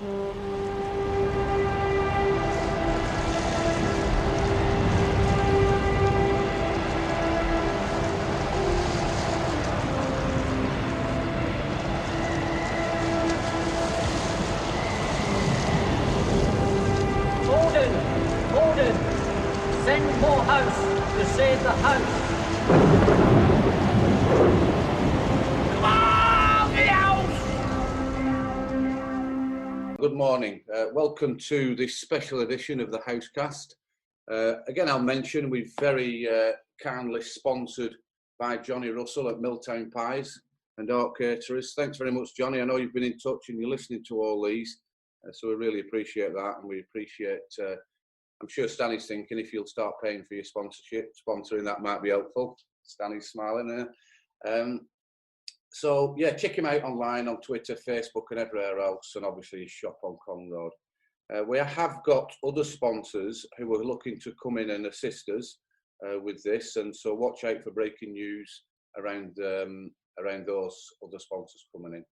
Order! Send Lowerhouse to save the house! Come on, the house! Good morning. Welcome to this special edition of the Housecast. Again, I'll mention we're very kindly sponsored by Johnny Russell at Milltown Pies and Art Caterers. Thanks very much, Johnny. I know you've been in touch and you're listening to all these, so we really appreciate that, and we appreciate. I'm sure Stanny's thinking if you'll start paying for your sponsoring, that might be helpful. Stanny's smiling there. So, yeah, check him out online on Twitter, Facebook and everywhere else, and obviously his shop on Con Road. We have got other sponsors who are looking to come in and assist us with this, and so watch out for breaking news around those other sponsors coming in.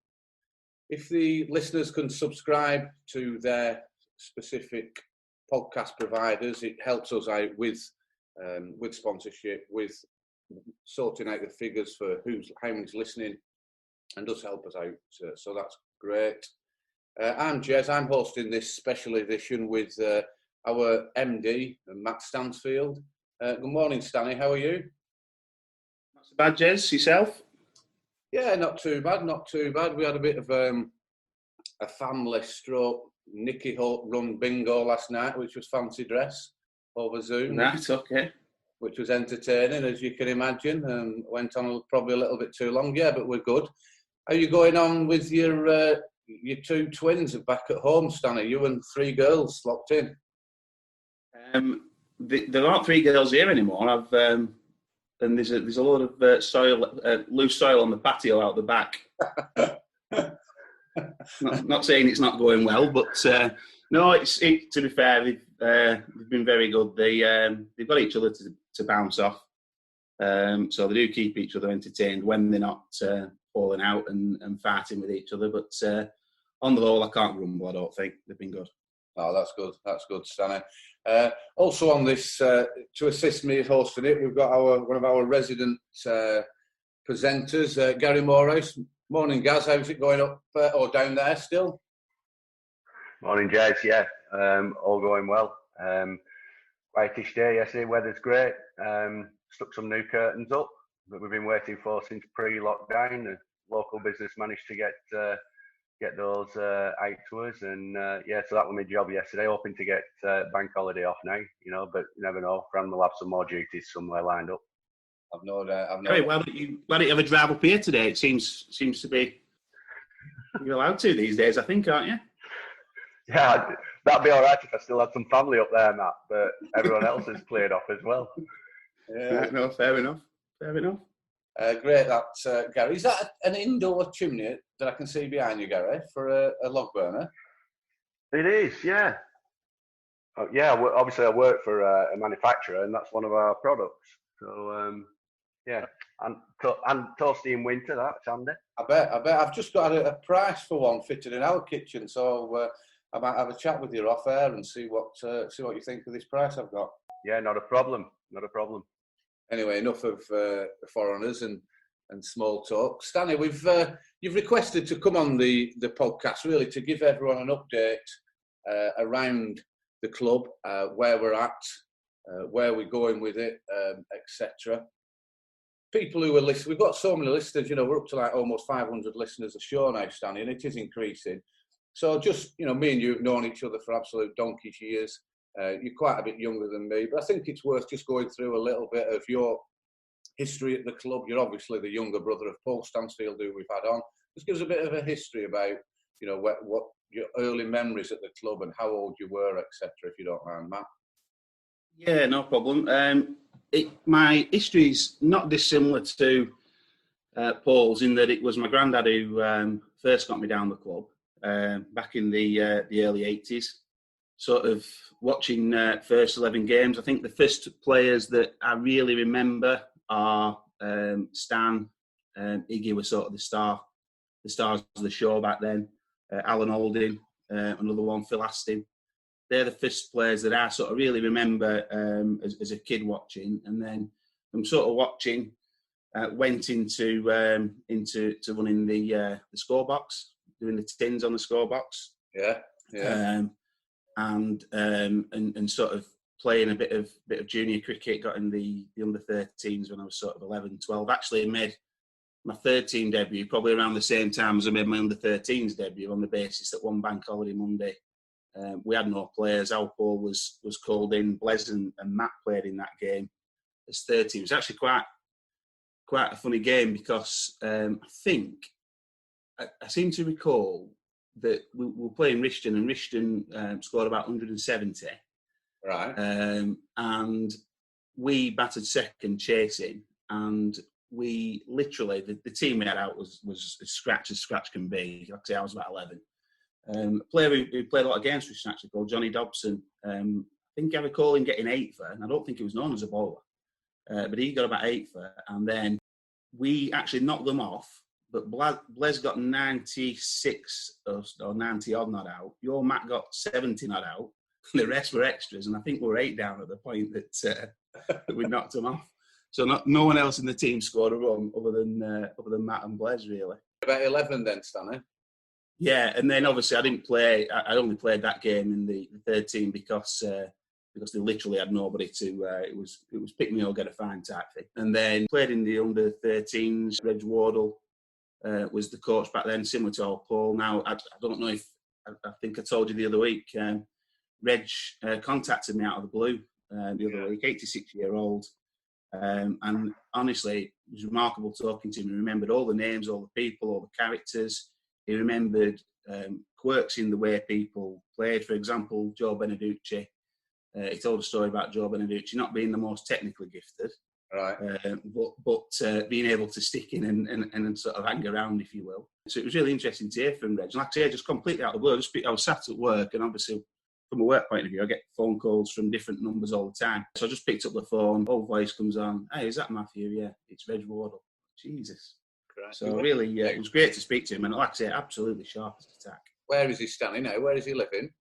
If the listeners can subscribe to their specific podcast providers, it helps us out with sponsorship, with sorting out the figures for how many's listening, and does help us out. So that's great. I'm Jez. I'm hosting this special edition with our MD, Matt Stansfield. Good morning, Stanley. How are you? Not so bad, Jez. Yourself? Yeah, not too bad. Not too bad. We had a bit of a family stroke Nicky Holt run bingo last night, which was fancy dress over Zoom. Right, okay. Which was entertaining, as you can imagine. Went on probably a little bit too long, yeah, but we're good. How are you going on with your two twins back at home, Stanley? You and three girls locked in. There aren't three girls here anymore. And there's a lot of loose soil on the patio out the back. Not saying it's not going well, but no. To be fair, they've been very good. They've got each other to bounce off, so they do keep each other entertained when they're not falling out and fighting with each other. But on the whole, I can't grumble. I don't think they've been good. Oh, that's good. That's good, Stanley. Also on this, to assist me hosting it, we've got one of our resident presenters, Gary Morehouse. Morning, Gaz. How's it going up or down there still? Morning, Jez. Yeah, all going well. Whitish day yesterday. Weather's great. Stuck some new curtains up that we've been waiting for since pre-lockdown. The local business managed to get those out to us, and so that was my job yesterday. Hoping to get bank holiday off now, but you never know. Fran will have some more duties somewhere lined up. I've no doubt. Why don't you have a drive up here today? It seems to be you're allowed to these days, I think, aren't you? Yeah, that'd be all right if I still had some family up there, Matt. But everyone else has cleared off as well. Yeah, right, no, fair enough. Great, that's Gary. Is that an indoor chimney that I can see behind you, Gary, for a log burner? It is, yeah. Yeah, obviously I work for a manufacturer, and that's one of our products. So. Yeah, and toasty in winter, that's handy. I bet. I've just got a price for one fitted in our kitchen, so I might have a chat with you off air and see what you think of this price I've got. Yeah, not a problem. Anyway, enough of foreigners and small talk. Stanley, you've requested to come on the podcast really to give everyone an update around the club, where we're at, where we're going with it, etc. People who are listening, we've got so many listeners, we're up to like almost 500 listeners a show now, Stanley, and it is increasing. So just, me and you have known each other for absolute donkey's years. You're quite a bit younger than me, but I think it's worth just going through a little bit of your history at the club. You're obviously the younger brother of Paul Stansfield, who we've had on. Just give us a bit of a history about, what your early memories at the club and how old you were, etc., if you don't mind, Matt. Yeah, no problem. My history's not dissimilar to Paul's in that it was my granddad who first got me down the club back in the early 80s. Sort of watching first 11 games. I think the first players that I really remember are Stan, Iggy were sort of the stars of the show back then. Alan Alding, another one, Phil Astin. They're the first players that I sort of really remember as a kid watching, and then I'm sort of watching. Went into running the score box, doing the tins on the score box. Yeah. And sort of playing a bit of junior cricket. Got in the under 13s when I was sort of 11, 12. Actually made my third team debut probably around the same time as I made my under 13s debut, on the basis that one bank holiday Monday we had no players. Al Paul was called in. Blez and Matt played in that game as third team. It was actually quite a funny game because I think I seem to recall that we were playing Rishton, and Rishton scored about 170. Right. And we batted second chasing, and we literally, the team we had out was as scratch can be. Like I say, I was about 11. A player who played a lot of games for Rishton, actually, called Johnny Dobson. I think I recall him getting 8 for, and I don't think he was known as a bowler. But he got about 8 for, and then we actually knocked them off. But Blez got 96 or 90 odd not out. Your Matt got 70 not out. The rest were extras, and I think we were 8 down at the point that we knocked them off. So no one else in the team scored a run other than Matt and Blez, really. About 11 then, Stanley. Yeah, and then obviously I didn't play. I only played that game in the third team because they literally had nobody to. It was pick me or get a fine type thing. And then played in the under 13s. Reg Wardle was the coach back then, similar to Al Paul. Now I don't know if I think I told you the other week. Reg contacted me out of the blue the other week. 86-year-old, and honestly, it was remarkable talking to him. He remembered all the names, all the people, all the characters. He remembered quirks in the way people played. For example, Joe Beneducci. He told a story about Joe Beneducci not being the most technically gifted, right? But being able to stick in and sort of hang around, if you will. So it was really interesting to hear from Reg. And like I say, just completely out of the blue. I was sat at work, and obviously, from a work point of view, I get phone calls from different numbers all the time. So I just picked up the phone. Old voice comes on. Hey, is that Matthew? Yeah, it's Reg Wardle. Jesus. Correct. So really, it was great to speak to him. And like I say, absolutely sharp as a tack. Where is he standing now? Where is he living?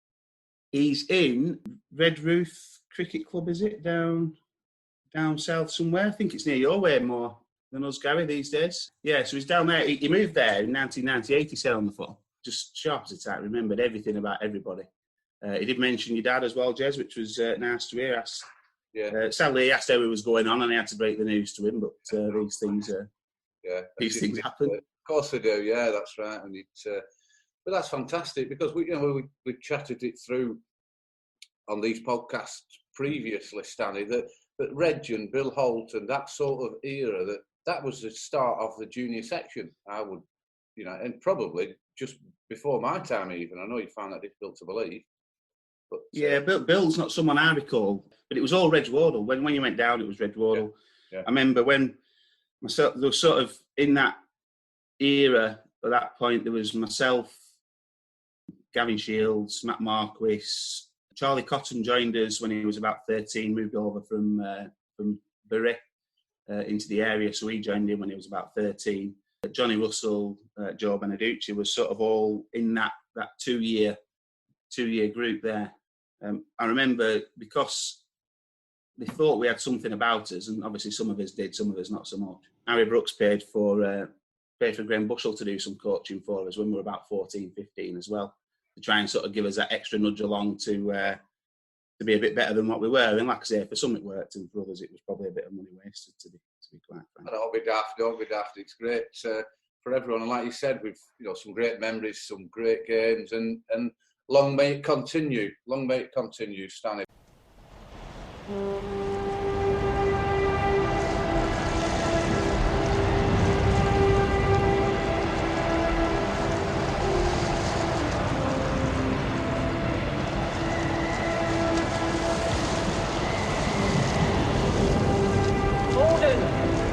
He's in Red Roof Cricket Club, is it? Down south somewhere. I think it's near your way more than us, Gary, these days. Yeah, so he's down there. He moved there in 1998, he said on the phone. Just sharp as a tack, remembered everything about everybody. He did mention your dad as well, Jez, which was nice to hear. Sadly, he asked how it was going on, and I had to break the news to him, but these things happen. Of course they do, yeah, that's right. And but that's fantastic, because we chatted it through on these podcasts previously, Stanley, that Reg and Bill Holt and that sort of era, that was the start of the junior section. I would, and probably just before my time even. I know you find that difficult to believe. But, yeah, Bill's not someone I recall, but it was all Reg Wardle. When you went down, it was Reg Wardle. Yeah. I remember when there was sort of in that era, at that point, there was myself, Gavin Shields, Matt Marquis, Charlie Cotton joined us when he was about 13, moved over from Bury into the area, so he joined in when he was about 13. Johnny Russell, Joe Beneducci was sort of all in that 2-year group there. I remember because they thought we had something about us, and obviously some of us did, some of us not so much. Harry Brooks paid for Graham Bushell to do some coaching for us when we were about 14, 15 as well, to try and sort of give us that extra nudge along to be a bit better than what we were. And like I say, for some it worked, and for others it was probably a bit of money wasted, to be quite frank. Don't be daft. It's great for everyone. And like you said, we've some great memories, some great games, and long may it continue. Long may it continue, Stanley.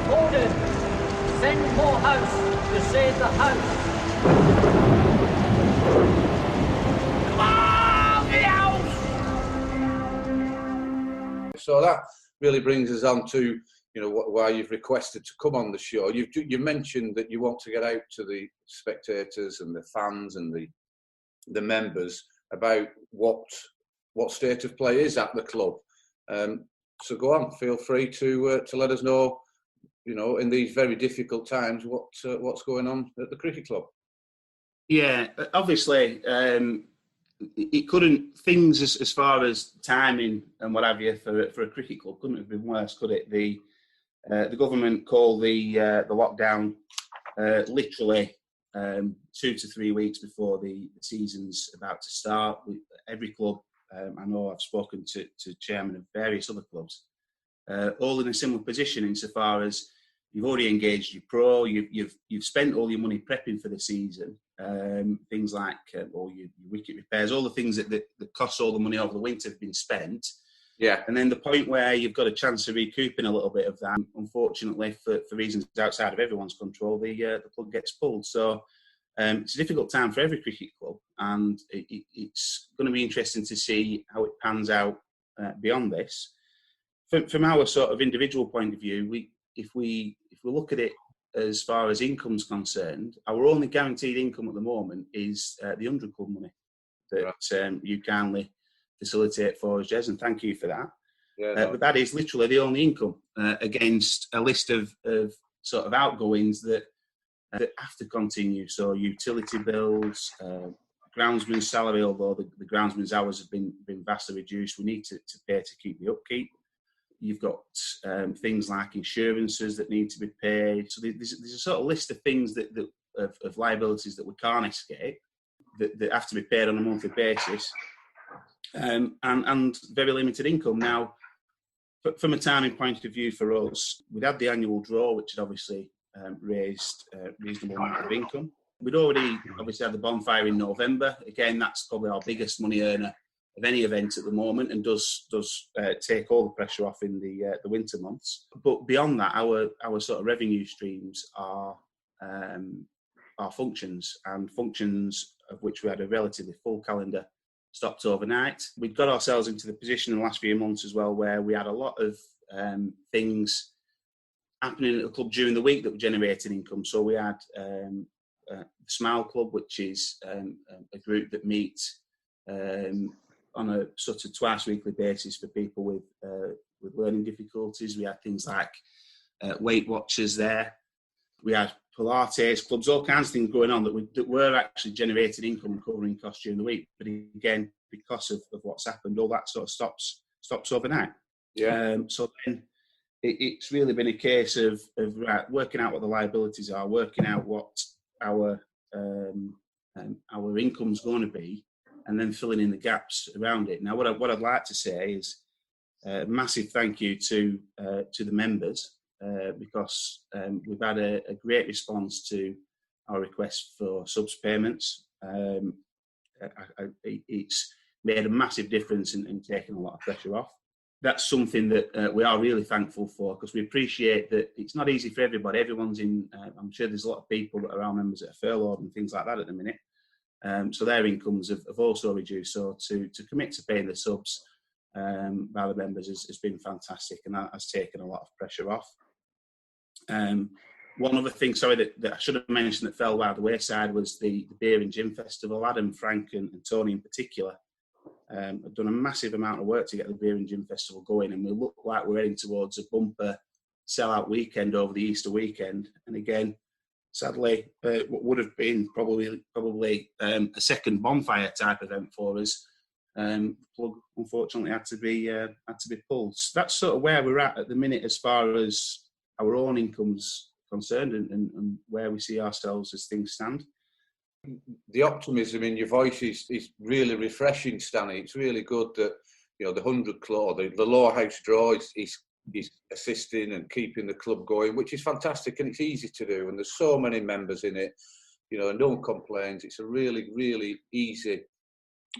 Gordon, send Morehouse to save the house. Come on, the house! So that really brings us on to why you've requested to come on the show. You mentioned that you want to get out to the spectators and the fans and the the members about what state of play is at the club. So go on, feel free to let us know, in these very difficult times, what's going on at the cricket club. Yeah, obviously, it couldn't, things as far as timing and what have you for a cricket club couldn't have been worse, could it? The government called the lockdown literally 2 to 3 weeks before the season's about to start. Every club, I know I've spoken to chairman of various other clubs, all in a similar position insofar as you've already engaged your pro, you've spent all your money prepping for the season, things like all your wicket repairs, all the things that cost all the money over the winter have been spent. Yeah. And then the point where you've got a chance of recouping a little bit of that, unfortunately, for reasons outside of everyone's control, the plug gets pulled. So it's a difficult time for every cricket club, and it's going to be interesting to see how it pans out beyond this. From our sort of individual point of view, if we look at it as far as income's concerned, our only guaranteed income at the moment is the 100 club money that you kindly facilitate for us, Jez, and thank you for that. Yeah, but that is literally the only income against a list of sort of outgoings that have to continue. So utility bills, groundsman's salary, although the groundsman's hours have been vastly reduced, we need to pay to keep the upkeep. You've got things like insurances that need to be paid. So there's a sort of list of things of liabilities that we can't escape, that have to be paid on a monthly basis, and very limited income. Now, from a timing point of view for us, we'd had the annual draw, which had obviously raised a reasonable amount of income. We'd already obviously had the bonfire in November. Again, that's probably our biggest money earner of any event at the moment, and does take all the pressure off in the winter months. But beyond that, our sort of revenue streams are functions, and functions of which we had a relatively full calendar stopped overnight. We'd got ourselves into the position in the last few months as well where we had a lot of things happening at the club during the week that were generating income. So we had the Smile Club, which is a group that meets on a sort of twice weekly basis for people with learning difficulties. We had things like Weight Watchers there. We had Pilates clubs, all kinds of things going on that were actually generating income and covering costs during the week. But again, because of what's happened, all that sort of stops overnight. Yeah. So then it's really been a case of working out what the liabilities are, working out what our income's going to be, and then filling in the gaps around it. Now, what I'd like to say is a massive thank you to the members, because we've had a great response to our request for subs payments. It's made a massive difference in taking a lot of pressure off. That's something that we are really thankful for, because we appreciate that it's not easy for everybody. Everyone's in, I'm sure there's a lot of people that are our members that are furloughed and things like that at the minute. So their incomes have also reduced. So to commit to paying the subs by the members has been fantastic, and that has taken a lot of pressure off. One other thing, sorry, that I should have mentioned that fell by the wayside was the Beer and Gin Festival. Adam, Frank and Tony in particular have done a massive amount of work to get the Beer and Gin Festival going, and we look like we're heading towards a bumper sellout weekend over the Easter weekend. And again, sadly, what would have been probably a second bonfire type event for us, plug unfortunately had to be pulled. So that's sort of where we're at the minute as far as our own income's concerned, and where we see ourselves as things stand. The optimism in your voice is really refreshing, Stanley. It's really good that the 100 Club, the Lowerhouse draw is assisting and keeping the club going, which is fantastic, and it's easy to do. And there's so many members in it, and no one complains. It's a really, really easy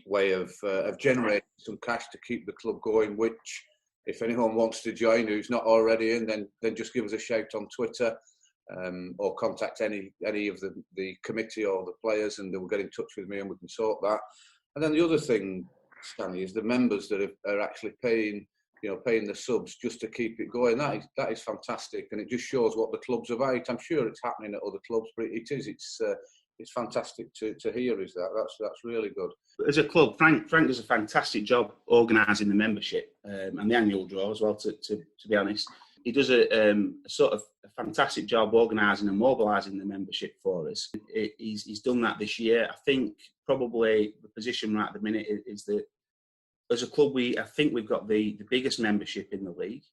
way of generating some cash to keep the club going. Which, if anyone wants to join who's not already in, then just give us a shout on Twitter. Or contact any of the committee or the players, and they'll get in touch with me and we can sort that. And then the other thing, Stanley, is the members that are actually paying the subs just to keep it going. That is fantastic, and it just shows what the club's about. I'm sure it's happening at other clubs, but it is. it's fantastic to hear. Is that's really good. As a club, Frank does a fantastic job organising the membership and the annual draw as well. To be honest, he does a sort of a fantastic job organising and mobilising the membership for us. He's done that this year. I think probably the position right at the minute is that as a club, I think we've got the biggest membership in the league.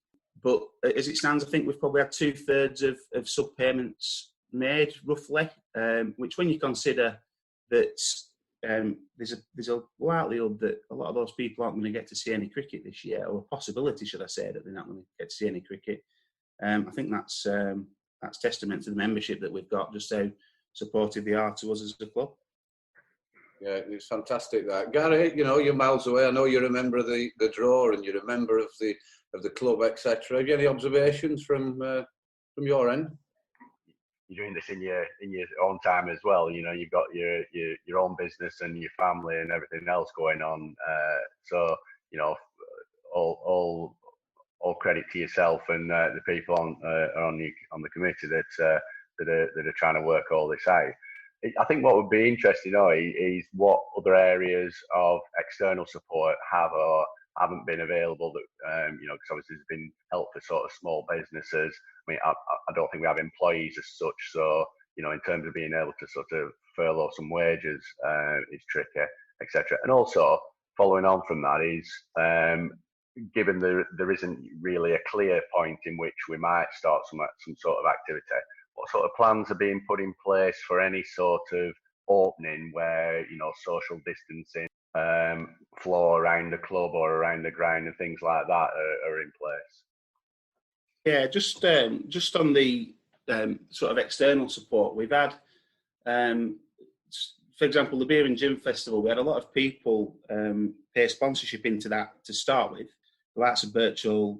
But as it stands, I think we've probably had 2/3 of sub-payments made, roughly, which when you consider that there's a likelihood that a lot of those people aren't going to get to see any cricket this year, or a possibility, should I say, that they're not going to get to see any cricket. I think that's testament to the membership that we've got, just how supportive they are to us as a club. Yeah, it's fantastic that. Gary, you're miles away. I know you're a member of the draw and you're a member of the club, etc. Have you any observations from your end? You're doing this in your own time as well. You've got your own business and your family and everything else going on. So all credit to yourself and the people on the committee that are trying to work all this out. I think what would be interesting is what other areas of external support have or haven't been available that, because obviously there's been help for sort of small businesses. I mean, I don't think we have employees as such. So, in terms of being able to sort of furlough some wages, is tricky, etc. And also following on from that is, given there isn't really a clear point in which we might start some sort of activity, what sort of plans are being put in place for any sort of opening where, social distancing, flow around the club or around the ground and things like that are in place? Yeah, just on the sort of external support, we've had, for example, the Beer and Gin Festival, we had a lot of people pay sponsorship into that to start with. The likes of Birchall,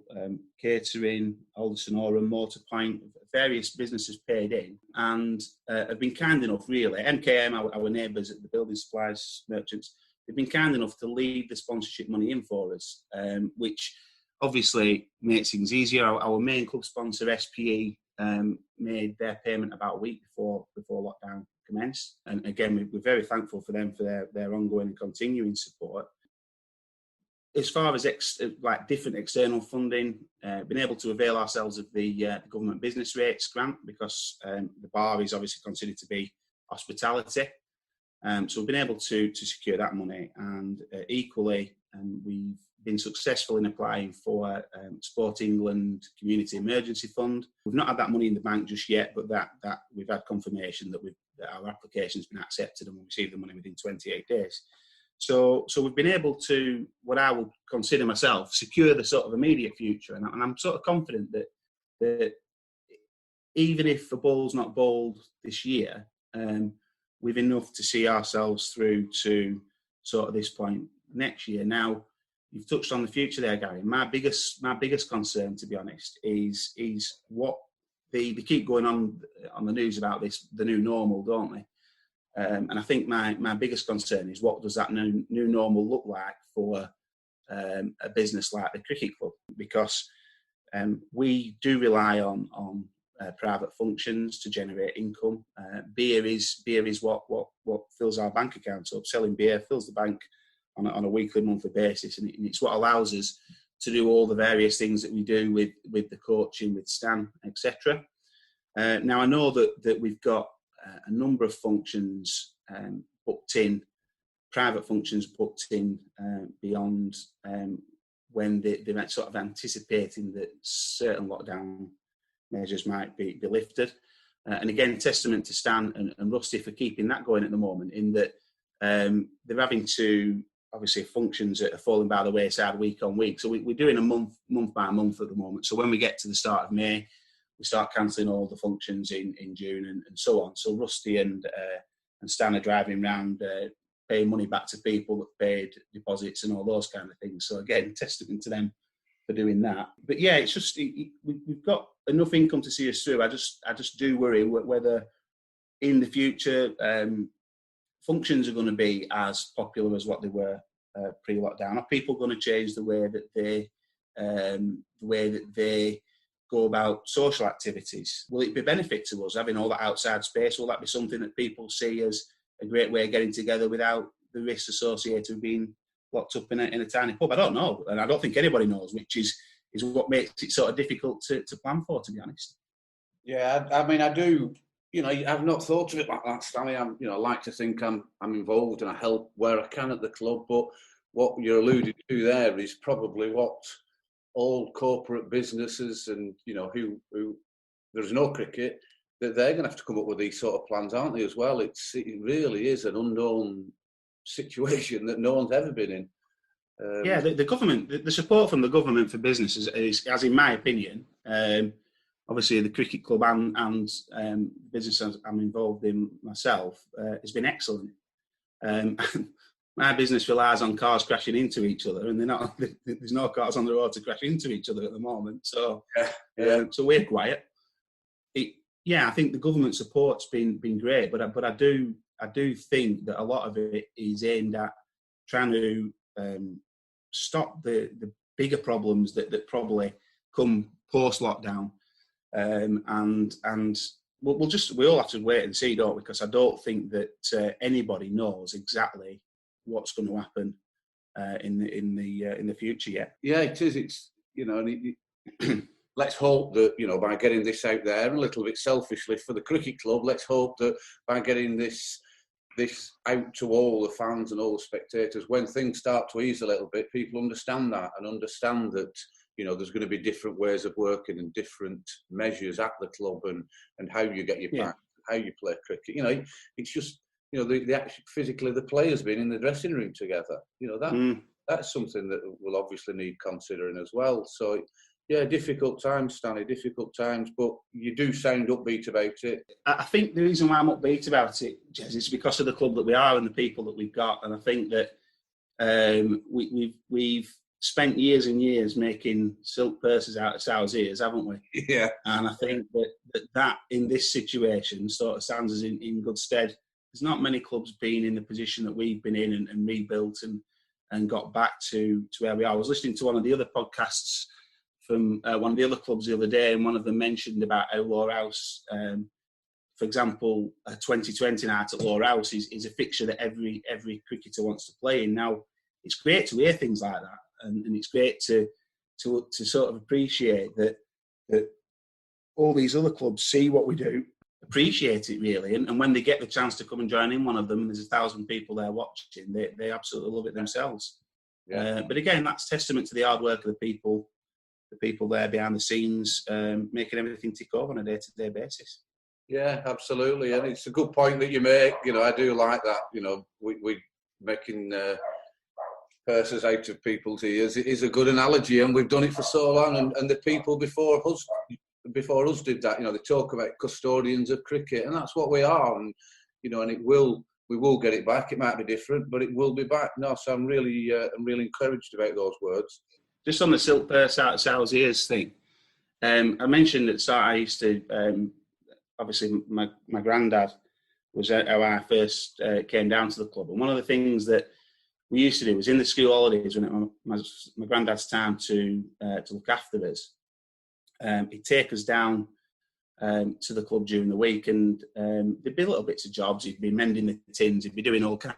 Catering, Alderson Oram, Motorpoint, various businesses paid in and have been kind enough, really. MKM, our neighbours at the building supplies merchants, they've been kind enough to leave the sponsorship money in for us, which obviously makes things easier. Our main club sponsor, SPE, made their payment about a week before lockdown commenced. And again, we're very thankful for them for their ongoing and continuing support. As far as different external funding, been able to avail ourselves of the government business rates grant because the bar is obviously considered to be hospitality. So we've been able to secure that money, and equally we've been successful in applying for Sport England Community Emergency Fund. We've not had that money in the bank just yet, but that we've had confirmation that our application's been accepted and we'll receive the money within 28 days. So we've been able to, what I would consider myself, secure the sort of immediate future. And I'm sort of confident that even if the ball's not bowled this year, we've enough to see ourselves through to sort of this point next year. Now, you've touched on the future there, Gary. My biggest concern, to be honest, is what they keep going on the news about this, the new normal, don't they? And I think my biggest concern is what does that new normal look like for a business like the cricket club? Because we do rely on private functions to generate income. Beer is what fills our bank accounts up. Selling beer fills the bank on a weekly, monthly basis, and it's what allows us to do all the various things that we do with the coaching, with Stan, etc. Now I know that we've got a number of functions booked in, private functions booked in beyond when they're sort of anticipating that certain lockdown measures might be lifted. And again, testament to Stan and Rusty for keeping that going at the moment, in that they're having to, obviously, functions that are falling by the wayside week on week. So we're doing a month by month at the moment. So when we get to the start of May, we start cancelling all the functions in June and so on. So Rusty and Stan are driving around paying money back to people that paid deposits and all those kind of things. So again, testament to them for doing that. But yeah, it's just we've got enough income to see us through. I just do worry whether in the future functions are going to be as popular as what they were pre-lockdown. Are people going to change the way that they go about social activities? Will it be a benefit to us having all that outside space? Will that be something that people see as a great way of getting together without the risks associated with being locked up in a tiny pub? I don't know, and I don't think anybody knows, which is what makes it sort of difficult to plan for, to be honest. Yeah, I mean, I do. I've not thought of it like that, Stanley. I like to think I'm involved and I help where I can at the club. But what you're alluding to there is probably what all corporate businesses and who there's no cricket, that they're going to have to come up with these sort of plans, aren't they? As well, it really is an unknown situation that no one's ever been in. Yeah, the government, the support from the government for businesses is, as in my opinion, obviously the cricket club and businesses I'm involved in myself, has been excellent. My business relies on cars crashing into each other, and there's no cars on the road to crash into each other at the moment. So, so we're quiet. I think the government support's been great, but I do think that a lot of it is aimed at trying to stop the bigger problems that probably come post lockdown, and we all have to wait and see, don't we? Because I don't think that anybody knows exactly what's going to happen in the future yet. Yeah, it is. It's let's hope that by getting this out there, a little bit selfishly for the cricket club, let's hope that by getting this out to all the fans and all the spectators, when things start to ease a little bit, people understand that and understand that there's going to be different ways of working and different measures at the club and how you get your back, how you play cricket. It's just the actual physically the players being in the dressing room together. That's something that we'll obviously need considering as well. So. Yeah, difficult times, Stanley, difficult times, but you do sound upbeat about it. I think the reason why I'm upbeat about it, Jez, is because of the club that we are and the people that we've got. And I think that we've spent years and years making silk purses out of sow's ears, haven't we? Yeah. And I think that in this situation sort of stands us in good stead. There's not many clubs being in the position that we've been in and rebuilt and got back to where we are. I was listening to one of the other podcasts from one of the other clubs the other day, and one of them mentioned about how Lowerhouse, for example, a 2020 night at Lowerhouse is a fixture that every cricketer wants to play in. Now, it's great to hear things like that, and it's great to sort of appreciate that all these other clubs see what we do, appreciate it really, and when they get the chance to come and join in one of them, and there's 1,000 people there watching, they absolutely love it themselves. Yeah. But again, that's testament to the hard work of the people there behind the scenes, making everything tick over on a day-to-day basis. Yeah, absolutely, and it's a good point that you make. I do like that. We making purses out of people's ears. It is a good analogy, and we've done it for so long. And the people before us did that. They talk about custodians of cricket, and that's what we are. And and we will get it back. It might be different, but it will be back. No, so I'm really encouraged about those words. Just on the silk purse out of sow's ears thing, I mentioned at the start I used to, obviously my granddad was how I first came down to the club. And one of the things that we used to do was in the school holidays, when it was my granddad's time to look after us, he'd take us down to the club during the week, and there'd be little bits of jobs. He'd be mending the tins, he'd be doing all kinds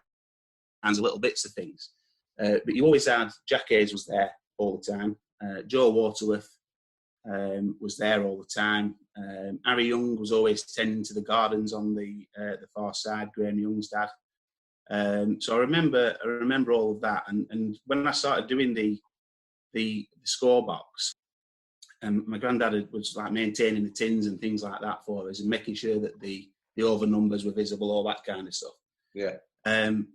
of little bits of things. But you always had, Jack Hayes was there all the time. Joe Waterworth was there all the time. Harry Young was always tending to the gardens on the far side, Graham Young's dad. So I remember all of that. And when I started doing the score box, my granddad was like maintaining the tins and things like that for us and making sure that the over numbers were visible, all that kind of stuff. Yeah.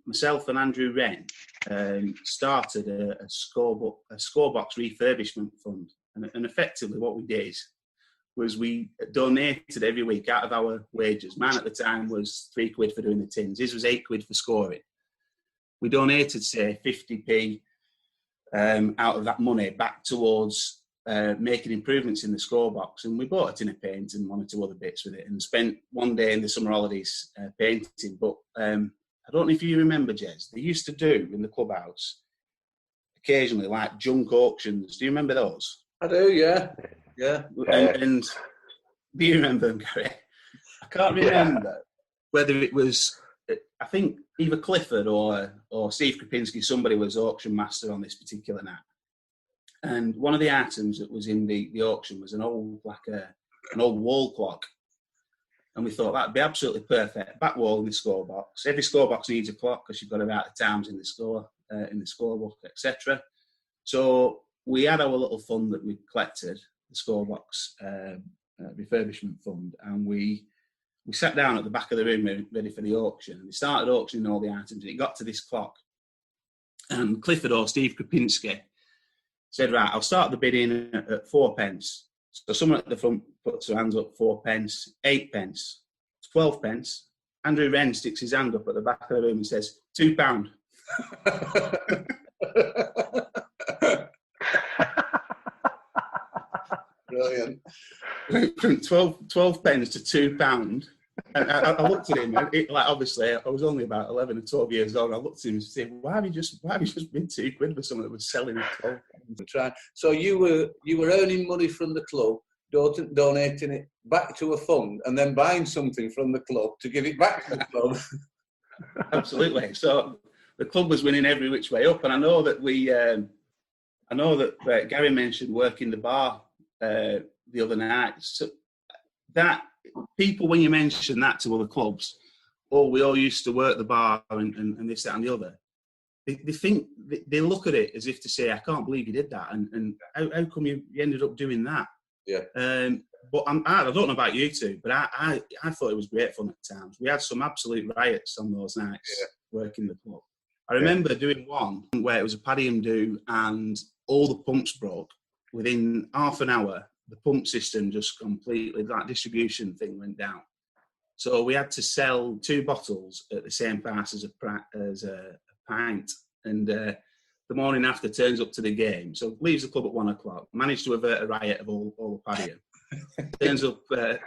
Myself and Andrew Wren started a scorebox refurbishment fund, and effectively what we did was we donated every week out of our wages. Mine at the time was £3 for doing the tins. His was £8 for scoring. We donated, say, 50p out of that money back towards making improvements in the scorebox, and we bought a tin of paint and 1 or 2 other bits with it, and spent one day in the summer holidays painting. But I don't know if you remember, Jez, they used to do in the clubhouse occasionally like junk auctions. Do you remember those? I do, yeah. Yeah. And do you remember them, Gary? I can't remember whether it was, I think either Clifford or Steve Krupinski, somebody was auction master on this particular night. And one of the items that was in the auction was an old wall clock. And we thought that'd be absolutely perfect. Back wall in the score box. Every score box needs a clock because you've got to write the times in the scorebook, etc. So we had our little fund that we collected, the scorebox refurbishment fund, and we sat down at the back of the room ready for the auction. And we started auctioning all the items, and it got to this clock. And Clifford or Steve Krupinski said, right, I'll start the bidding at 4 pence. So someone at the front puts their hands up, 4 pence, 8 pence, 12 pence. Andrew Wren sticks his hand up at the back of the room and says, £2. Brilliant. From 12 pence to £2. And I looked at him, and obviously I was only about 11 or 12 years old. I looked at him and said, why have you just bid £2 for someone that was selling at 12 pence? So you were earning money from the club, donating it back to a fund, and then buying something from the club to give it back to the club. Absolutely. So the club was winning every which way up, and I know that Gary mentioned working the bar the other night. So that people, when you mention that to other clubs, we all used to work the bar and this, that, and the other. They think they look at it as if to say, I can't believe you did that, and how come you ended up doing that? Yeah. But I don't know about you two, but I thought it was great fun at times. We had some absolute riots on those nights working the club. I remember doing one where it was a Padiham do, and all the pumps broke. Within half an hour, the pump system just completely, that distribution thing went down. So we had to sell 2 bottles at the same price as a pint. And the morning after turns up to the game. So leaves the club at 1 o'clock. Managed to avert a riot of all the Padiham. turns up at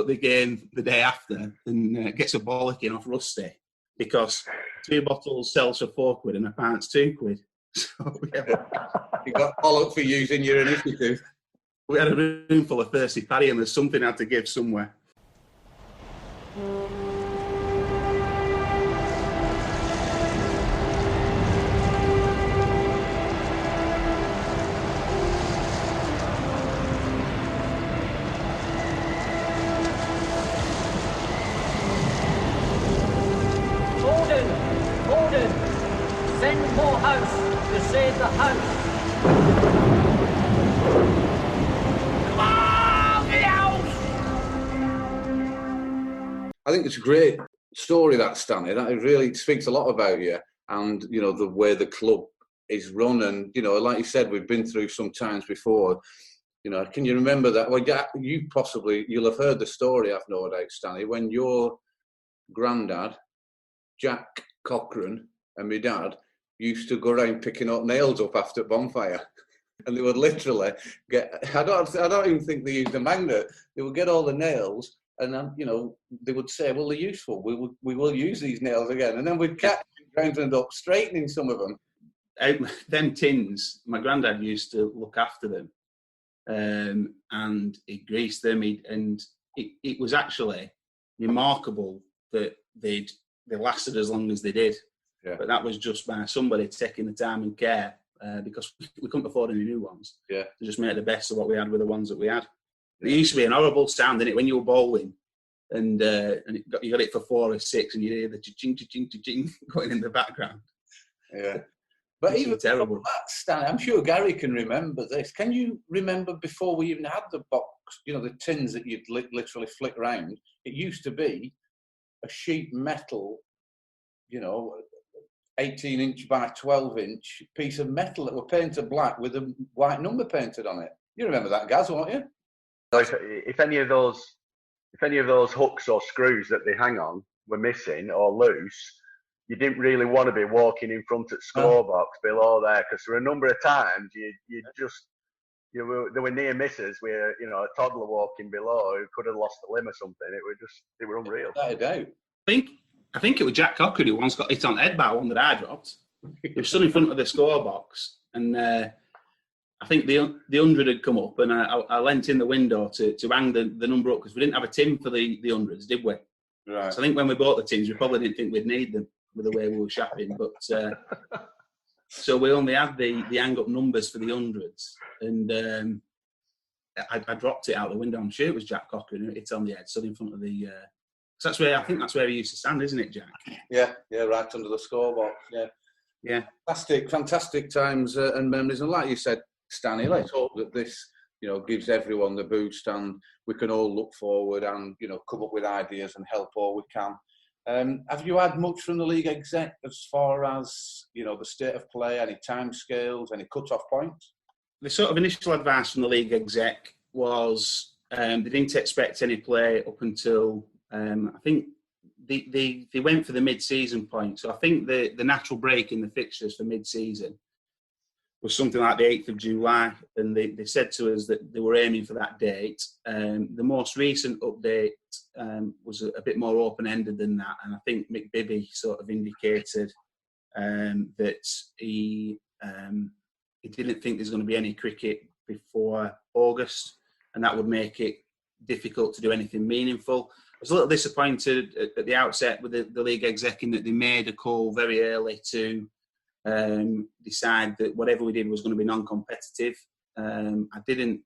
the game the day after and gets a bollocking off Rusty because 2 bottles sells for £4 and a pint's £2. So you got bollocked for using your initiative. We had a room full of thirsty Paddy, and there's something I had to give somewhere. Gordon, send more house to save the house. I think it's a great story, that, Stanley. That really speaks a lot about you and, you know, the way the club is run. And, you know, like you said, we've been through some times before. You know, can you remember that? Well, you'll have heard the story, I've no doubt, Stanley, when your granddad, Jack Cochran, and my dad used to go around picking up nails up after bonfire. And they would literally I don't even think they used a magnet. They would get all the nails. And then, you know, they would say, well, they're useful. We will use these nails again. And then we'd catch them and end up straightening some of them. Them tins, my granddad used to look after them. And he greased them. It was actually remarkable that they lasted as long as they did. Yeah. But that was just by somebody taking the time and care because we couldn't afford any new ones. Yeah. To just make the best of what we had with the ones that we had. It used to be an horrible sound, didn't it, when you were bowling, and you got it for 4 or 6, and you hear the ching ching ching going in the background. Yeah, but even terrible. That, Stan, I'm sure Gary can remember this. Can you remember before we even had the box? You know, the tins that you'd literally flick round. It used to be a sheet metal, you know, 18-inch by 12-inch piece of metal that were painted black with a white number painted on it. You remember that, Gaz, won't you? If any of those hooks or screws that they hang on were missing or loose, you didn't really want to be walking in front of the scorebox below there, because there were a number of times there were near misses where, you know, a toddler walking below who could have lost a limb or something. They were unreal. Without a doubt. I think it was Jack Cochran who once got hit on the head by one that I dropped. He was stood in front of the scorebox, and I think the 100 had come up, and I leant in the window to hang the number up because we didn't have a tin for the 100s, did we? Right. So I think when we bought the tins, we probably didn't think we'd need them with the way we were shopping. But so we only had the hang up numbers for the 100s, and I dropped it out the window. I'm sure it was Jack Cocker, and it's on the edge, stood in front of the. So I think that's where he used to stand, isn't it, Jack? Yeah, right under the scoreboard. Yeah. Fantastic times and memories. And like you said, Stanley, let's hope that this, gives everyone the boost and we can all look forward and, come up with ideas and help all we can. Have you had much from the league exec as far as, the state of play, any timescales, any cut-off points? The sort of initial advice from the league exec was they didn't expect any play up until, I think, they went for the mid-season point. So I think the natural break in the fixtures for mid-season was something like the 8th of July. And they said to us that they were aiming for that date. The most recent update was a bit more open-ended than that. And I think Mick Bibby sort of indicated that he didn't think there's going to be any cricket before August. And that would make it difficult to do anything meaningful. I was a little disappointed at the outset with the league exec in that they made a call very early to decide that whatever we did was going to be non-competitive. I didn't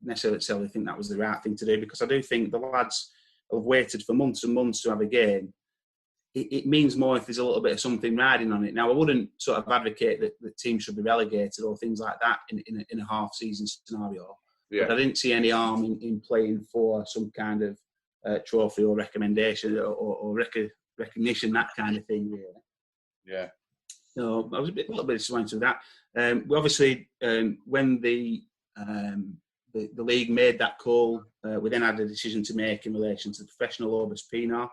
necessarily think that was the right thing to do because I do think the lads have waited for months and months to have a game. It means more if there's a little bit of something riding on it. Now, I wouldn't sort of advocate that the team should be relegated or things like that in a half-season scenario. Yeah. But I didn't see any harm in playing for some kind of trophy or recommendation or recognition, that kind of thing, really. Yeah. So I was a little bit disappointed with that. We obviously, when the league made that call, we then had a decision to make in relation to the professional Obus Pienaar,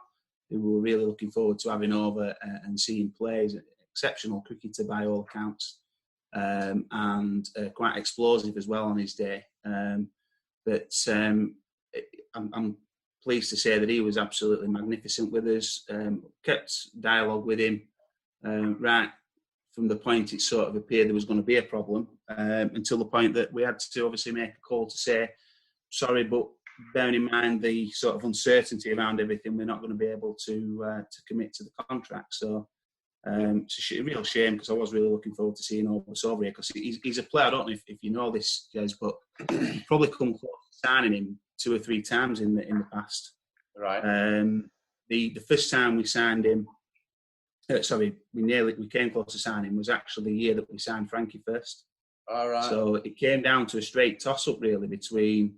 who we were really looking forward to having over and seeing play. He's an exceptional cricketer by all accounts, and quite explosive as well on his day. But I'm pleased to say that he was absolutely magnificent with us. Kept dialogue with him right from the point it sort of appeared there was going to be a problem, until the point that we had to obviously make a call to say, sorry, but bearing in mind the sort of uncertainty around everything, we're not going to be able to commit to the contract. So it's a real shame because I was really looking forward to seeing Obus over here because he's a player. I don't know if you know this, Jez, but you've probably come close to signing him 2 or 3 times in the past. Right. The first time we signed him, we came close to signing him was actually the year that we signed Frankie first. All right. So it came down to a straight toss-up really between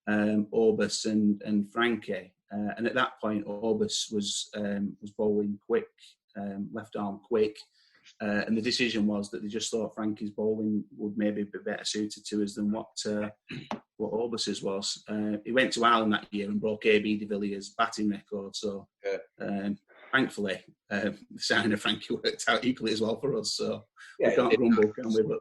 Obus and Frankie, and at that point Obus was bowling quick, left arm quick, and the decision was that they just thought Frankie's bowling would maybe be better suited to us than what Obus's was. He went to Ireland that year and broke A.B. de Villiers' batting record. So thankfully, the signing of Frankie worked out equally as well for us. So we can't grumble, can we? But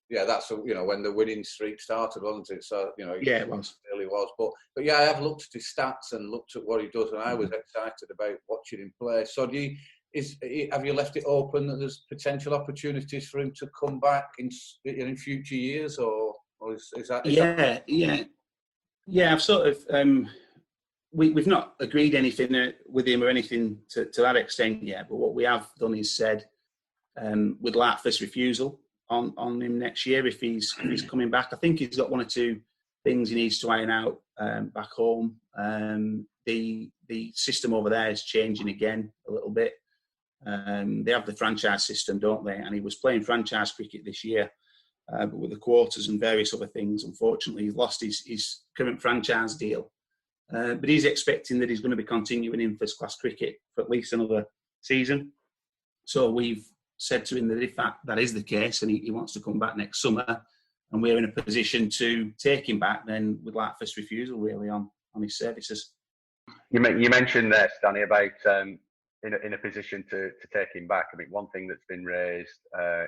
yeah, that's when the winning streak started, wasn't it? So it was. It really was. But yeah, I have looked at his stats and looked at what he does, and I was excited about watching him play. So have you left it open that there's potential opportunities for him to come back in future years, or is that? Yeah. I've sort of we've not agreed anything with him or anything to that extent yet. But what we have done is said we'd like first refusal on him next year if he's coming back. I think he's got 1 or 2 things he needs to iron out back home. The system over there is changing again a little bit. They have the franchise system, don't they? And he was playing franchise cricket this year, but with the quotas and various other things, unfortunately, he's lost his current franchise deal. But he's expecting that he's going to be continuing in first-class cricket for at least another season. So we've said to him that if that is the case and he wants to come back next summer and we're in a position to take him back, then we'd like first refusal really on his services. You mentioned there, Stanley, about in a position to take him back. I mean, one thing that's been raised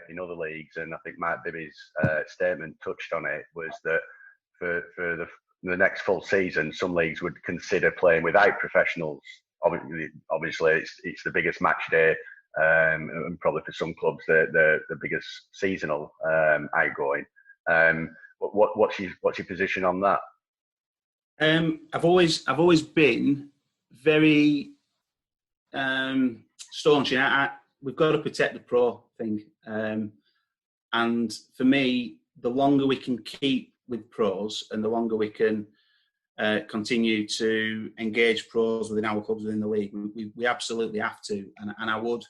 in other leagues, and I think Mike Bibby's statement touched on it, was that for the next full season, some leagues would consider playing without professionals. Obviously, it's the biggest match day, and probably for some clubs the biggest seasonal outgoing. What's your position on that? I've always been very staunch. We've got to protect the pro thing, and for me, the longer we can keep with pros, and the longer we can continue to engage pros within our clubs within the league, we absolutely have to. And I would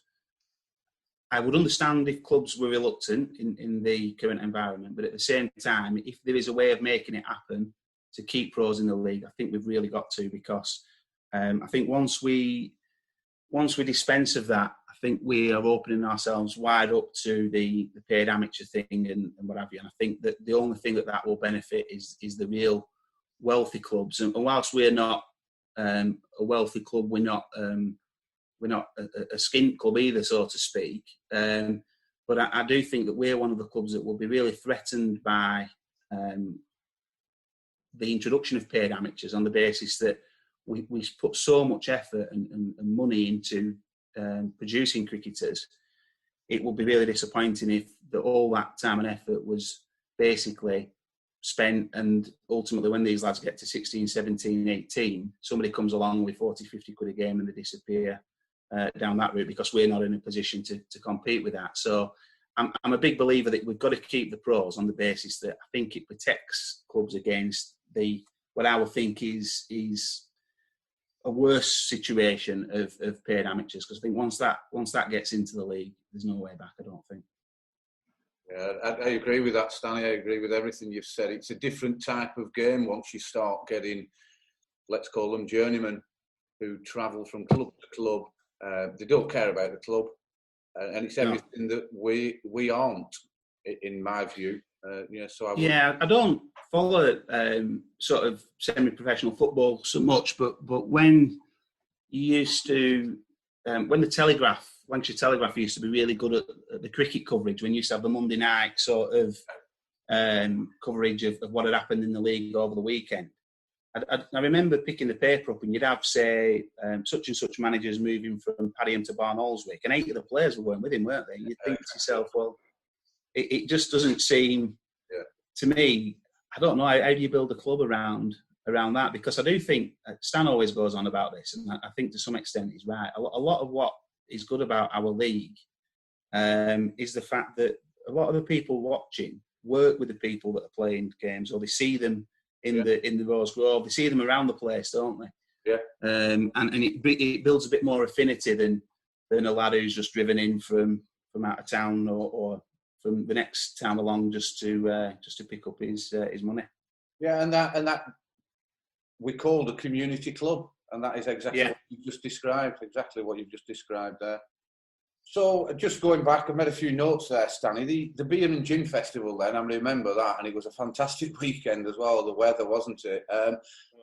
understand if clubs were reluctant in the current environment, but at the same time, if there is a way of making it happen to keep pros in the league, I think we've really got to, because I think once we dispense of that, I think we are opening ourselves wide up to the paid amateur thing and what have you. And I think that the only thing that will benefit is the real wealthy clubs. And whilst we're not a wealthy club, we're not a skint club either, so to speak. But I do think that we're one of the clubs that will be really threatened by the introduction of paid amateurs, on the basis that we put so much effort and money into producing cricketers. It would be really disappointing if all that time and effort was basically spent, and ultimately when these lads get to 16, 17, 18, somebody comes along with 40, 50 quid a game and they disappear down that route, because we're not in a position to compete with that. So I'm a big believer that we've got to keep the pros, on the basis that I think it protects clubs against what I would think is a worse situation of paid amateurs, because I think once that gets into the league, there's no way back, I don't think. Yeah, I agree with that, Stanley. I agree with everything you've said. It's a different type of game once you start getting, let's call them journeymen, who travel from club to club. They don't care about the club, and it's everything that we aren't, in my view. I don't follow sort of semi-professional football so much, but when you used to, when the Telegraph, Lancashire Telegraph used to be really good at the cricket coverage, when you used to have the Monday night sort of coverage of what had happened in the league over the weekend. I remember picking the paper up, and you'd have, say, such and such managers moving from Padiham to Barnoldswick, and 8 of the players were going with him, weren't they? You'd think to yourself, well, it just doesn't seem, to me, I don't know, how do you build a club around that? Because I do think, Stan always goes on about this, and I think to some extent he's right. A lot of what is good about our league is the fact that a lot of the people watching work with the people that are playing games, or they see them in the Rose Grove, they see them around the place, don't they? Yeah. And it builds a bit more affinity than a lad who's just driven in from out of town or from the next town along just to pick up his money. Yeah, and that we called a community club, and that is exactly what you've just described. Exactly what you've just described there. So, just going back, I made a few notes there, Stanley. The Beer and Gin Festival, then, I remember that, and it was a fantastic weekend as well. The weather, wasn't it?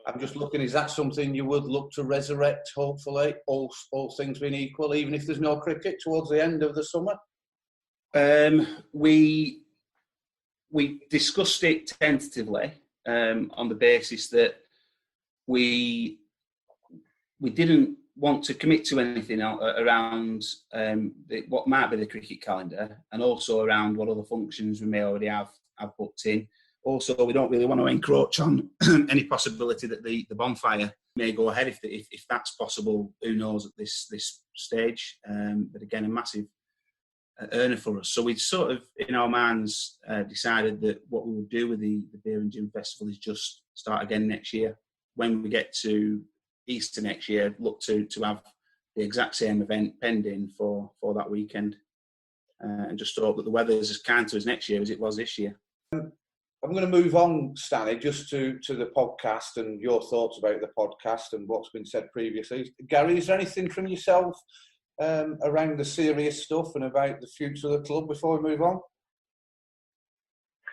I'm just looking, is that something you would look to resurrect, hopefully, all things being equal, even if there's no cricket towards the end of the summer? We discussed it tentatively on the basis that we didn't want to commit to anything around what might be the cricket calendar, and also around what other functions we may already have booked in. Also, we don't really want to encroach on any possibility that the bonfire may go ahead if that's possible. Who knows at this stage? But again, a massive earner for us. So we sort of, in our minds, decided that what we would do with the Beer and Gin Festival is just start again next year. When we get to Easter next year, look to have the exact same event pending for that weekend, and just hope that the weather is as kind to us next year as it was this year. I'm going to move on, Stanley, just to the podcast and your thoughts about the podcast and what's been said previously. Gary, is there anything from yourself around the serious stuff and about the future of the club before we move on?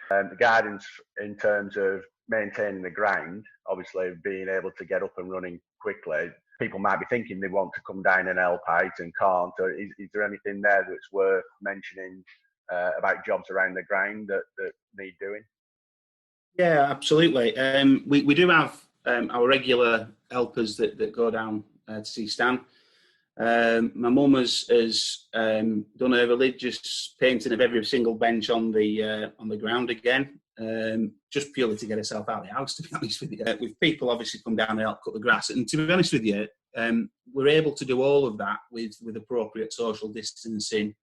The guidance in terms of maintaining the grind, obviously being able to get up and running quickly. People might be thinking they want to come down and help out and can't. Or is there anything there that's worth mentioning about jobs around the grind that need doing? Yeah, absolutely. We do have our regular helpers that go down to see Stan. My mum has done a religious painting of every single bench on the ground again. just purely to get herself out of the house, to be honest with you. With people obviously come down and help cut the grass. And to be honest with you, we're able to do all of that with appropriate social distancing,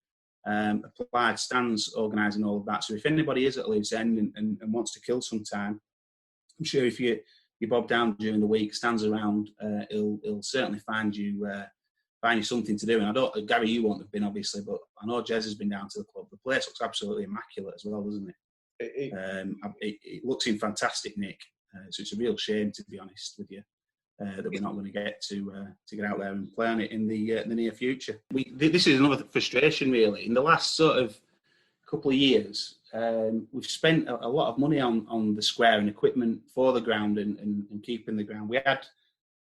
applied stands organising all of that. So if anybody is at a loose end and wants to kill some time, I'm sure if you bob down during the week, stands around, he'll certainly find you something to do. And I don't, Gary, you won't have been obviously, but I know Jez has been down to the club. The place looks absolutely immaculate as well, doesn't it? It looks in fantastic nick. So it's a real shame, to be honest with you, that we're not going to get out there and play on it in the near future. This is another frustration, really. In the last sort of couple of years, we've spent a lot of money on the square and equipment for the ground and keeping the ground. We had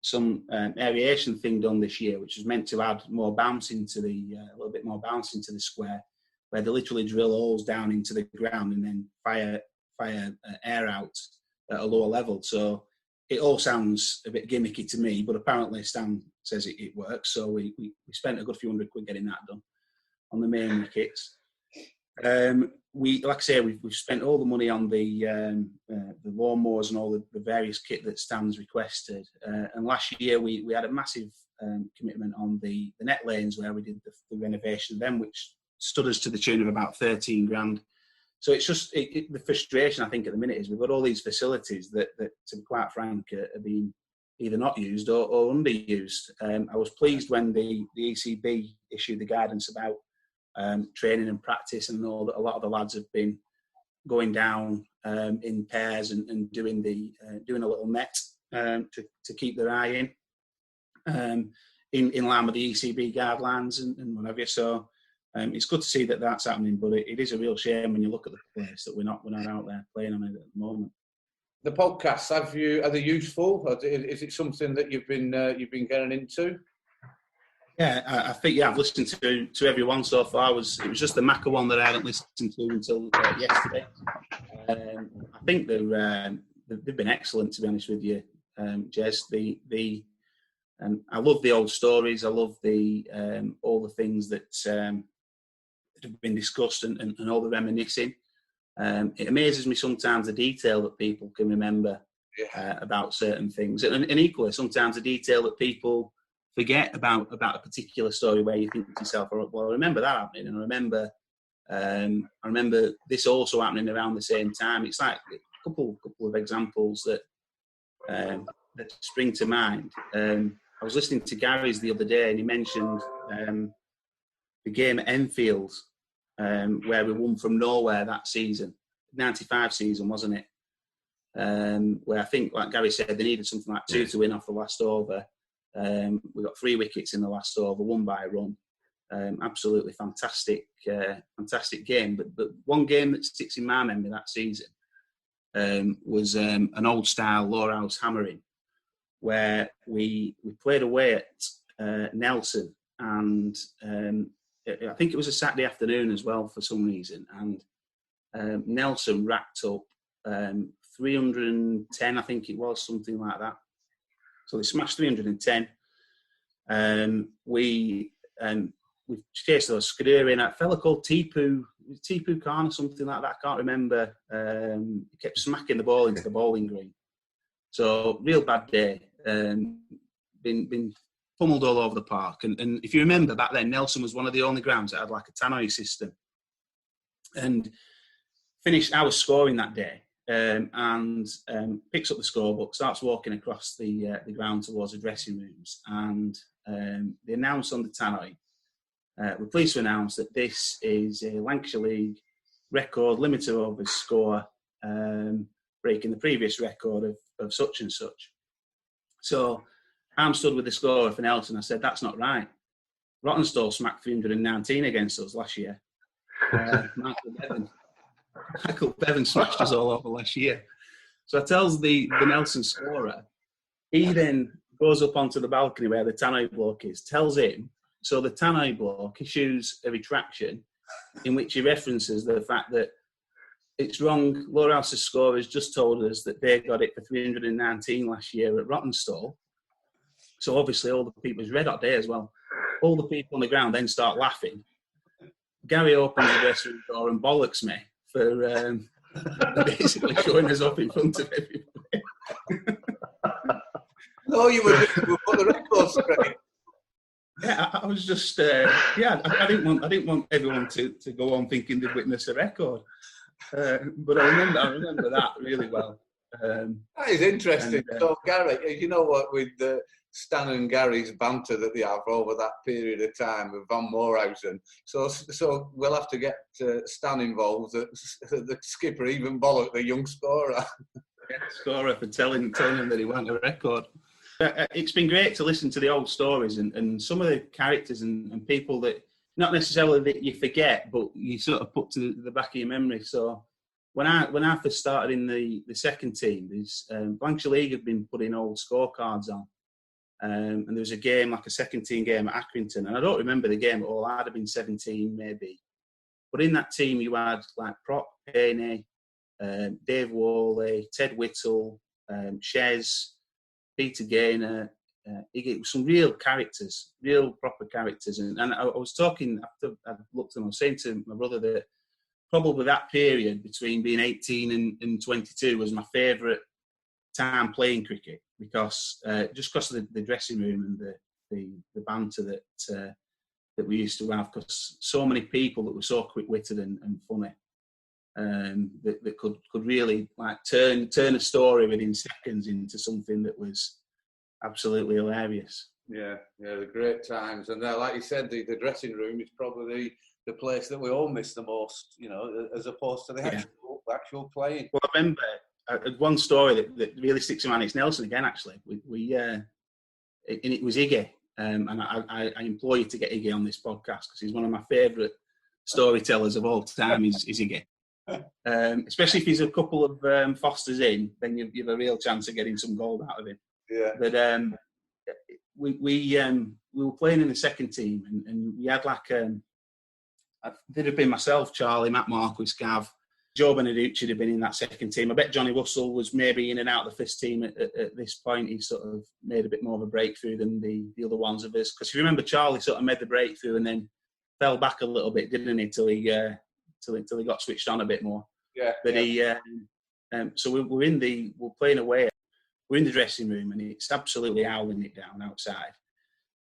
some aeration thing done this year, which was meant to add more bounce into a little bit more bounce into the square, where they literally drill holes down into the ground and then fire air out at a lower level. So it all sounds a bit gimmicky to me, but apparently Stan says it works. So we spent a good few £100 getting that done on the main kits. Like I say, we've spent all the money on the lawnmowers and all the various kit that Stan's requested. And last year we had a massive commitment on the net lanes, where we did the renovation of them, which stood us to the tune of about 13 grand. So it's just the frustration, I think, at the minute is we've got all these facilities that to be quite frank, are being either not used or underused. I was pleased when the ECB issued the guidance about training and practice, and all that. A lot of the lads have been going down in pairs and doing a little net to keep their eye in line with the ECB guidelines and whatever. So it's good to see that that's happening, but it is a real shame when you look at the place that we're not out there playing on it at the moment. The podcasts, are they useful? Is it something that you've been getting into? Yeah, I think I've listened to every one so far. It was just the Macca one that I hadn't listened to until yesterday. I think they've been excellent, to be honest with you, Jez. I love the old stories. I love all the things that have been discussed and all the reminiscing. It amazes me sometimes the detail that people can remember about certain things, and equally sometimes the detail that people forget about a particular story, where you think to yourself, well, I remember that happening, and I remember this also happening around the same time. It's like a couple of examples that spring to mind. I was listening to Gary's the other day, and he mentioned the game at Enfield, where we won from nowhere that season, 95 season, wasn't it? Where I think, like Gary said, they needed something like 2 to win off the last over. We got 3 wickets in the last over, won by a run. Absolutely fantastic game. But one game that sticks in my memory that season was an old style Lowerhouse hammering, where we played away at Nelson, and I think it was a Saturday afternoon as well for some reason, and Nelson racked up 310, I think it was, something like that. So they smashed 310. We chased those Skidoo in. A fella called Tipu Khan or something like that. I can't remember. He kept smacking the ball into the bowling green. So real bad day. Been pummeled all over the park. And if you remember back then, Nelson was one of the only grounds that had like a tannoy system. And I was scoring that day. And picks up the scorebook, starts walking across the ground towards the dressing rooms, and they announce on the tannoy, we're pleased to announce that this is a Lancashire League record limited overs score, breaking the previous record of such and such. So I'm stood with the scorer for Nelson. I said, that's not right. Rottenstall smacked 319 against us last year. Michael Bevan smashed us all over last year. So I tells the Nelson scorer. He then goes up onto the balcony where the tannoy bloke is, tells him. So the tannoy bloke issues a retraction in which he references the fact that it's wrong. Lowerhouse's scorers just told us that they got it for 319 last year at Rottenstall. So obviously all the people, it was red hot day as well. All the people on the ground then start laughing. Gary opens the dressing room door and bollocks me for basically showing us off in front of everybody. No, you were put the record straight. Yeah, I was just I didn't want everyone to go on thinking they'd witnessed a record, but I remember that really well. That is interesting. So Gary, you know what, with Stan and Gary's banter that they have over that period of time with Van Moorhausen, so we'll have to get Stan involved. The skipper even bollocked the young scorer. Scorer for telling him that he won a record. It's been great to listen to the old stories and some of the characters and people that not necessarily that you forget, but you sort of put to the back of your memory. So when I first started in the second team, there's Blanchard League had been putting old scorecards on, and there was a game, like a second team game at Accrington, and I don't remember the game at all. I'd have been 17 maybe, but in that team you had like Prop, Payne, Dave Worley, Ted Whittle, Shez, Peter Gaynor, some real characters, real proper characters. And I was talking, after I looked at them, I was saying to my brother that probably that period between being 18 and 22 was my favourite time playing cricket, because just because of the dressing room and the banter that we used to have, because so many people that were so quick-witted and funny. That could really like turn a story within seconds into something that was absolutely hilarious. Yeah, the great times. And like you said, the dressing room is probably the place that we all miss the most, you know, as opposed to the actual playing. Well, I remember one story that really sticks in my mind. It's Nelson again, actually. And it was Iggy. And I implore you to get Iggy on this podcast, because he's one of my favourite storytellers of all time. Is Iggy. Especially if he's a couple of Fosters in, then you've a real chance of getting some gold out of him. Yeah. But we were playing in the second team, and we had like there'd have been myself, Charlie, Matt Marquis, Gav, Joe Beneducci had been in that second team. I bet Johnny Russell was maybe in and out of the first team at this point. He sort of made a bit more of a breakthrough than the other ones of us. Because if you remember, Charlie sort of made the breakthrough and then fell back a little bit, didn't he, till he got switched on a bit more. Yeah. But so we're playing away. We're in the dressing room and it's absolutely howling it down outside.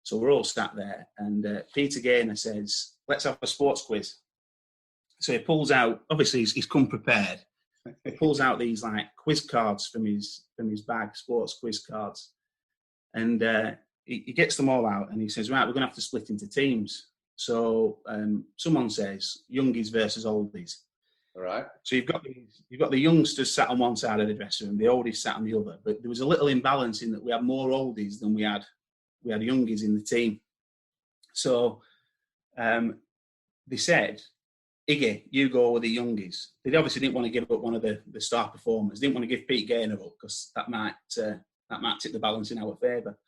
So we're all sat there, and Peter Gaynor says, "Let's have a sports quiz." So he pulls out, obviously he's come prepared. He pulls out these like quiz cards from his bag, sports quiz cards. And he gets them all out and he says, "Right, we're going to have to split into teams." So someone says youngies versus oldies. All right. So you've got the youngsters sat on one side of the dressing room, the oldies sat on the other. But there was a little imbalance in that we had more oldies than we had youngies in the team. So they said, "Iggy, you go with the youngies." They obviously didn't want to give up one of the star performers. They didn't want to give Pete Gaynor up because that might tip the balance in our favour.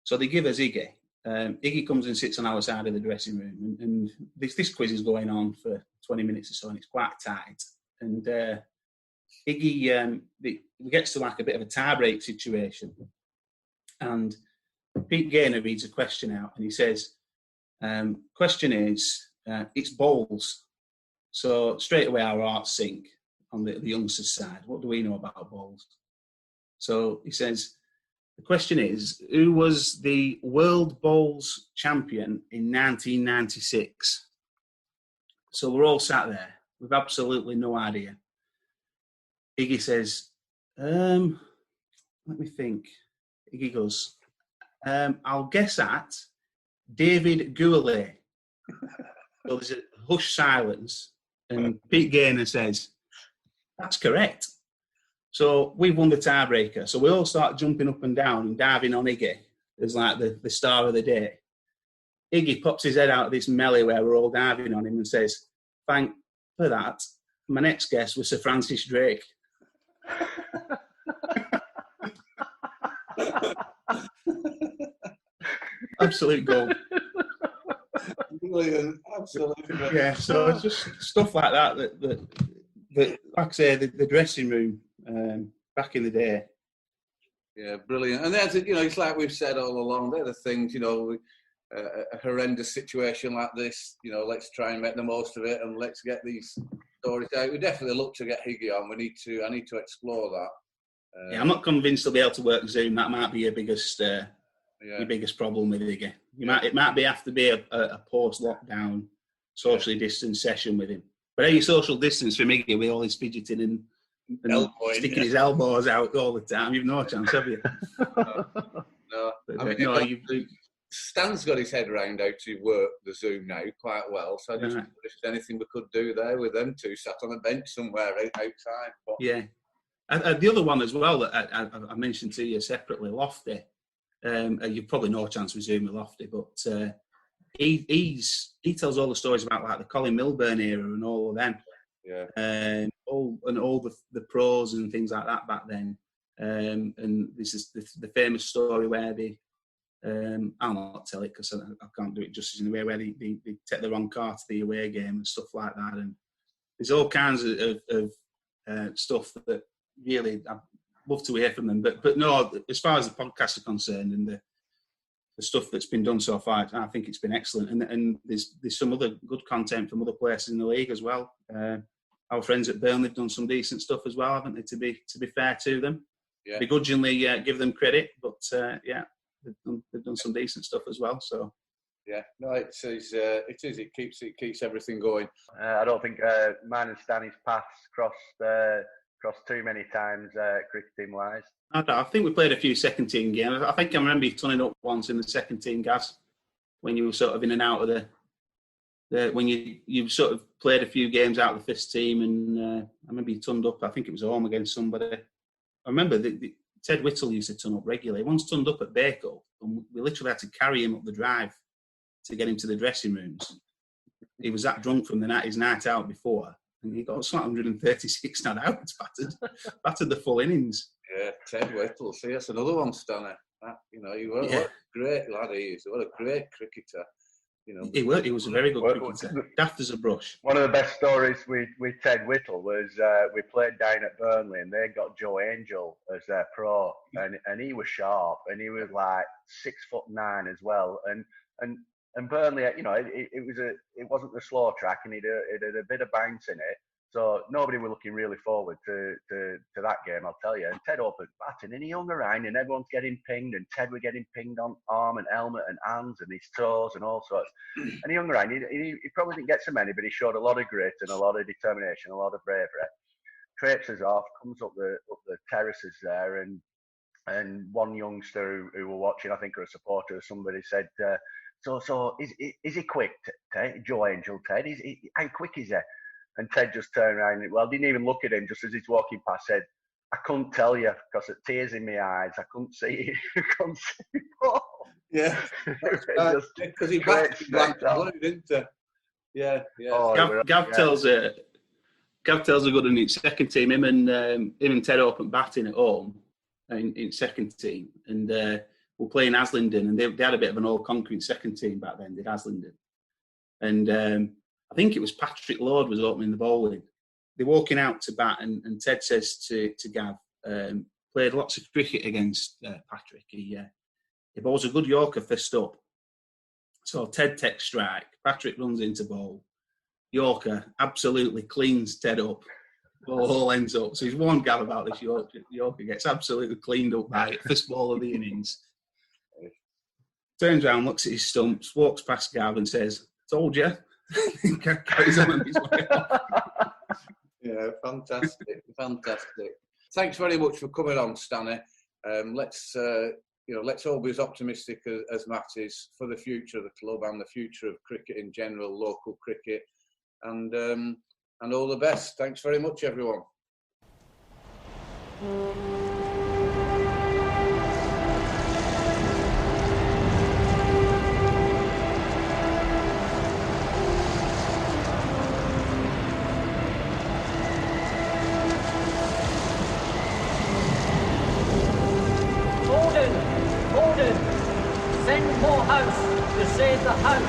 So they give us Iggy. Iggy comes and sits on our side of the dressing room, and this quiz is going on for 20 minutes or so, and it's quite tight. And Iggy, it gets to like a bit of a tie-break situation, and Pete Gaynor reads a question out, and he says, "Question is, it's bowls." So straight away our hearts sink on the youngsters' side. What do we know about bowls? So he says, the question is, who was the World Bowls champion in 1996? So we're all sat there with absolutely no idea. Iggy says, let me think. Iggy goes, I'll guess at David Goulet. So there's a hushed silence, and Pete Gaynor says, "That's correct." So we've won the tiebreaker. So we all start jumping up and down and diving on Iggy as like the star of the day. Iggy pops his head out of this melee where we're all diving on him and says, "Thank for that. My next guest was Sir Francis Drake." Absolute gold. Brilliant, absolutely. Yeah, so it's just stuff like that like I say, the dressing room back in the day. Yeah, brilliant. And that's, you know, it's like we've said all along, they're the things, you know, a horrendous situation like this, you know, let's try and make the most of it, and let's get these stories out. We definitely look to get Higgy on. I need to explore that. Yeah, I'm not convinced they'll be able to work Zoom. That might be your biggest problem with Higgy. It might have to be a post-lockdown socially distanced session with him. But how you social distance from Higgy with all his fidgeting and sticking his elbows out all the time? You've no chance, have you? No. But, Stan's got his head around how to work the Zoom now quite well. So I just wondered if there's anything we could do there with them two sat on a bench somewhere outside. But, yeah. The other one as well that I mentioned to you separately, Lofty. You've probably no chance with Zoom with Lofty, but he tells all the stories about like the Colin Milburn era and all of them. Yeah. All the pros and things like that back then. And this is the famous story where I'll not tell it because I can't do it justice in the way where they take the wrong car to the away game and stuff like that. And there's all kinds of stuff that really I'd love to hear from them. But no, as far as the podcasts are concerned and the stuff that's been done so far, I think it's been excellent. And there's some other good content from other places in the league as well. Our friends at Burnley have done some decent stuff as well, haven't they? To be fair to them, begrudgingly give them credit, but they've done some decent stuff as well. So yeah, no, it is. It keeps everything going. I don't think mine and Stanny's paths crossed too many times cricketing wise. I think we played a few second team games. I think I remember you turning up once in the second team, Gaz, when you were sort of in and out of when you sort of played a few games out of the first team, and I remember you turned up. I think it was home against somebody. I remember Ted Whittle used to turn up regularly. He once turned up at Bakewell, and we literally had to carry him up the drive to get him to the dressing rooms. He was that drunk from his night out before, and he got 136 not out, battered the full innings. Yeah, Ted Whittle. See, that's another one, Stanley. What a great lad he is. What a great cricketer. He was a very good cricketer. Daft as a brush. One of the best stories with Ted Whittle was we played down at Burnley and they got Joe Angel as their pro, and he was sharp and he was like 6'9" as well, and Burnley, it wasn't the slow track and it had a bit of bounce in it. So nobody were looking really forward to that game, I'll tell you. And Ted opened batting and he hung around and everyone's getting pinged and Ted were getting pinged on arm and helmet and hands and his toes and all sorts. And he hung around. He probably didn't get so many, but he showed a lot of grit and a lot of determination, a lot of bravery. Traipses off, comes up the terraces there, and one youngster who were watching, I think, or a supporter or somebody said, so is he quick, Ted? Joe Angel, Ted? How quick is he? And Ted just turned around and, didn't even look at him, just as he's walking past, said, I couldn't tell you because of tears in my eyes. I couldn't see it. Yeah. Because he backed blue, didn't he? Yeah. Oh, Gav tells a good one in second team. Him and Ted opened batting at home in second team. And we're playing Aslington. And they had a bit of an old concrete second team back then, did Aslington. And I think it was Patrick Lord was opening the bowling. They're walking out to bat, and Ted says to Gav, played lots of cricket against Patrick. He bowls a good Yorker first up. So Ted takes strike. Patrick runs into bowl. Yorker absolutely cleans Ted up. Ball ends up. So he's warned Gav about this Yorker. Gets absolutely cleaned up by it. First ball of the innings. Turns around, looks at his stumps, walks past Gav and says, told you. Carries on his way off. Yeah, fantastic. Thanks very much for coming on, Stanley. Let's all be as optimistic as Matt is for the future of the club and the future of cricket in general, local cricket, and all the best. Thanks very much, everyone. Send Morehouse to save the house.